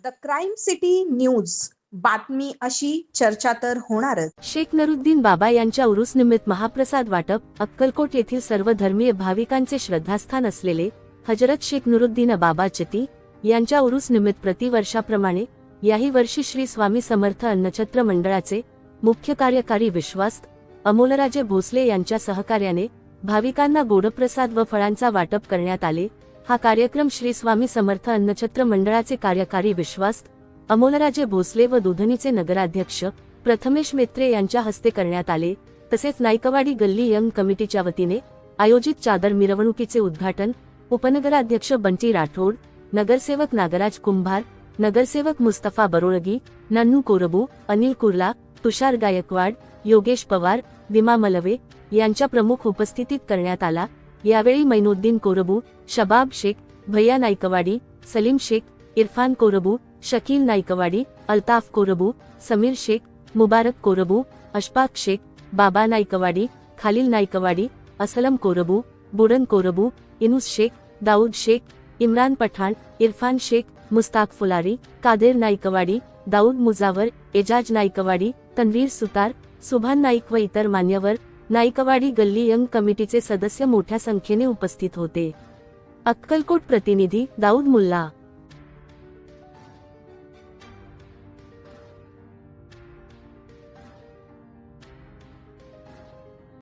The crime city news बातमी अशी चर्चा तर होणारच। शेख नूरुद्दीन बाबा यांच्या उरूस निमित्त महाप्रसाद वाटप। अक्कलकोट येथील सर्व धर्मीय भाविकांचे श्रद्धास्थान असलेले हजरत शेख नूरुद्दीन बाबा चती यांच्या उरूस निमित्त प्रतिवर्षाप्रमाणे याही वर्षी श्री स्वामी समर्थ अन्नछत्र मंडळाचे मुख्य कार्यकारी विश्वास्त अमोलराजे भोसले यांच्या सहकार्याने भाविकांना गोडप्रसाद व फळांचा वाटप करण्यात आले। हा कार्यक्रम श्री स्वामी समर्थ अन्नछत्र मंडळाचे कार्यकारी विश्वास्त अमोलराजे भोसले व दुधनीचे नगराध्यक्ष प्रथमेश मेत्रे यांच्या हस्ते करण्यात आले। तसेच नाईकवाडी गल्ली यंग कमिटीच्या वतीने आयोजित चादर मिरवणुकीचे उद्घाटन उपनगराध्यक्ष बंटी राठोड, नगरसेवक नागराज कुंभार, नगरसेवक मुस्तफा बरोळगी, नन्नू कोरबू, अनिल कुर्ला, तुषार गायकवाड, योगेश पवार, विमा मलवे यांच्या प्रमुख उपस्थितीत करण्यात आला। यावेळी मैनुद्दीन कोरबू, शबाब शेख, भैया नाईकवाडी, सलीम शेख, इरफान कोरबू, शकील नाईकवाडी, अल्ताफ कोरबू, समीर शेख, मुबारक कोरबू, अशफाक शेख, बाबा नाईकवाडी, खालील नाईकवाडी, असलम कोरबू, बुडन कोरबू, इनुस शेख, दाऊद शेख, इम्रान पठाण, इरफान शेख, मुस्ताक फुलारी, कादेर नाईकवाडी, दाऊद मुजावर, एजाज नाईकवाडी, तन्वीर सुतार, सुभान नाईक व इतर मान्यवर नाईकवाडी गल्ली यंग कमिटीचे सदस्य मोठ्या संख्येने उपस्थित होते। अक्कलकोट प्रतिनिधी दाऊद मुल्ला।